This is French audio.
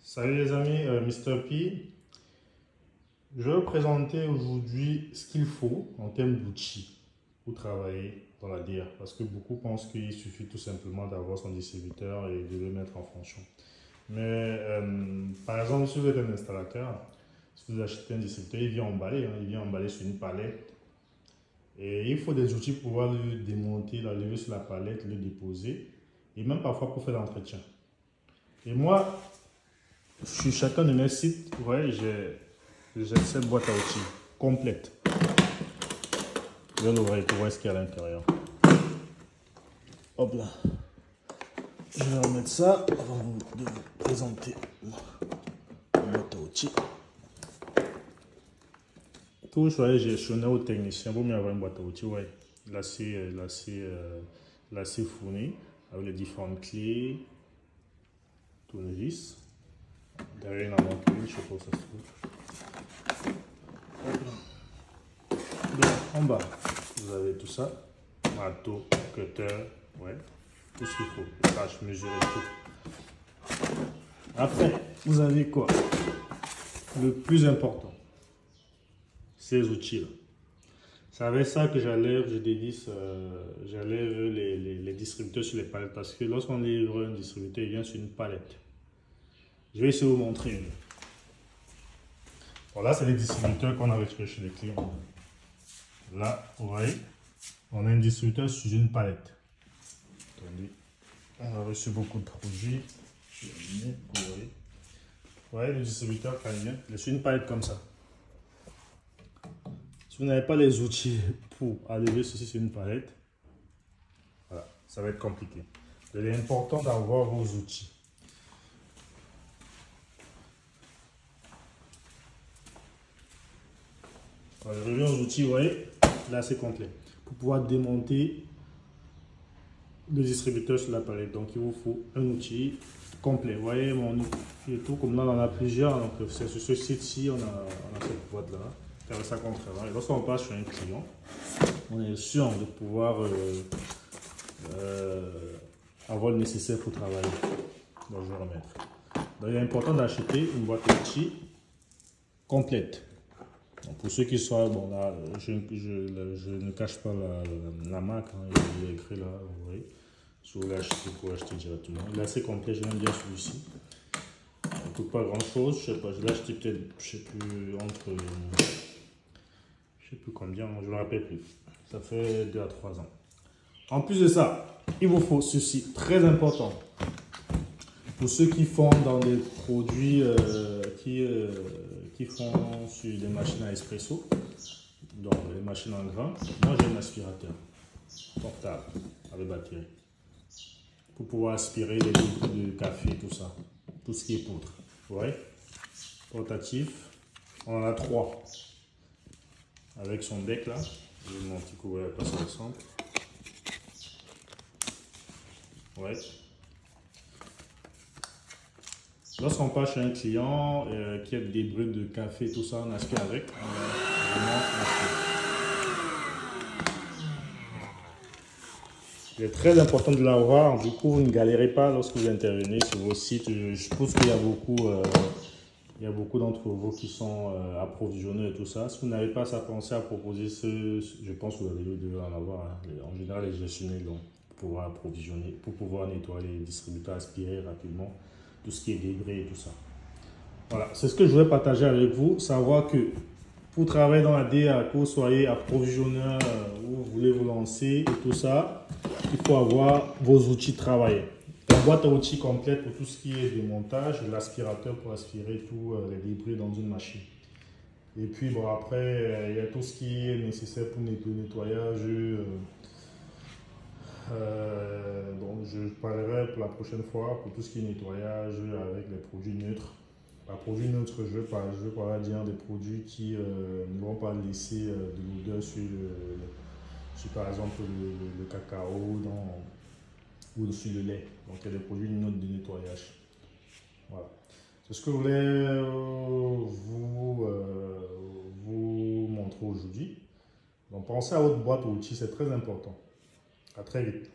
Salut les amis, Mr. P. Je vais vous présenter aujourd'hui ce qu'il faut en termes d'outils pour travailler dans la DIA. Parce que beaucoup pensent qu'il suffit tout simplement d'avoir son distributeur et de le mettre en fonction. Mais par exemple, si vous êtes un installateur, si vous achetez un distributeur, il vient emballer, il vient emballer sur une palette. Et il faut des outils pour pouvoir le démonter, l'enlever sur la palette, le déposer. Et même parfois pour faire l'entretien. Et moi, sur chacun de mes sites, vous voyez, j'ai cette boîte à outils complète. Je vais l'ouvrir pour voir ce qu'il y a à l'intérieur. Hop là. Je vais remettre ça avant de vous présenter la boîte à outils. Tout, vous voyez, j'ai sonné au technicien. Vaut mieux avoir une boîte à outils, ouais. L'acier fourni avec les différentes clés, tournevis. Derrière, il en manque une, je sais pas où ça se trouve. Donc, en bas, vous avez tout ça. Marteau, cutter, ouais. Tout ce qu'il faut. Tâche, mesure et tout. Après, vous avez quoi? Le plus important, ces outils-là. C'est avec ça que j'enlève, je dévisse, j'enlève les distributeurs sur les palettes. Parce que lorsqu'on livre un distributeur, il vient sur une palette. Je vais essayer de vous montrer une. Voilà, c'est les distributeurs qu'on a reçus chez les clients. Là, vous voyez, on a un distributeur sur une palette. Attendez, on a reçu beaucoup de produits. Vous voyez le distributeur quand il vient, il est sur une palette comme ça. Si vous n'avez pas les outils pour enlever ceci sur une palette, voilà, ça va être compliqué. Il est important d'avoir vos outils. Voilà, je reviens aux outils, vous voyez, là c'est complet. Pour pouvoir démonter le distributeur sur la palette, donc il vous faut un outil complet. Vous voyez mon outil et tout, comme là on en a plusieurs, donc c'est sur ce site-ci, on a cette boîte là. C'est ça qu'on travaille. Lorsqu'on passe sur un client, on est sûr de pouvoir avoir le nécessaire pour travailler. Donc je vais remettre. Donc il est important d'acheter une boîte à outils complète. Donc, pour ceux qui sont, bon là, je ne cache pas la marque, hein, il est écrit là, vous voyez. Si vous voulez acheter, pour acheter directement. Il est assez complet, j'aime bien celui-ci. Il ne coûte pas grand chose, je sais pas, je l'ai acheté peut-être, je sais plus, entre, je sais plus combien, je ne me rappelle plus. Ça fait 2 à 3 ans. En plus de ça, il vous faut ceci, très important. Pour ceux qui font dans des produits qui font sur des machines à espresso, donc les machines en grains, moi j'ai un aspirateur portable avec batterie pour pouvoir aspirer les liquides de café, tout ça, tout ce qui est poudre. Vous voyez, portatif, on en a 3 avec son bec là. Je vais vous montrer à quoi ça ressemble. Ouais. Lorsqu'on passe chez un client qui a des débris de café, tout ça, on aspire avec. On vraiment aspire. Il est très important de l'avoir. Du coup, vous ne galérez pas lorsque vous intervenez sur vos sites. Je suppose qu'il y a beaucoup d'entre vous qui sont approvisionneurs et tout ça. Si vous n'avez pas ça, pensez à proposer je pense que vous devez en avoir. Hein. En général, les gestionnaires pour pouvoir approvisionner, pour pouvoir nettoyer les distributeurs, aspirer rapidement tout ce qui est débris et tout ça. Voilà, c'est ce que je voulais partager avec vous. Savoir que pour travailler dans la DA, que vous soyez approvisionneur ou vous voulez vous lancer et tout ça, il faut avoir vos outils de travail. La boîte à outils complète pour tout ce qui est démontage, l'aspirateur pour aspirer tous les débris dans une machine. Et puis bon, après, il y a tout ce qui est nécessaire pour le nettoyage. Donc je parlerai pour la prochaine fois pour tout ce qui est nettoyage avec les produits neutres. Par produit neutre, je veux pas dire des produits qui ne vont pas laisser de l'odeur sur par exemple le cacao ou sur le lait. Donc il y a des produits neutres de nettoyage. Voilà. C'est ce que je voulais vous montrer aujourd'hui. Donc pensez à votre boîte à outils, c'est très important. À très vite.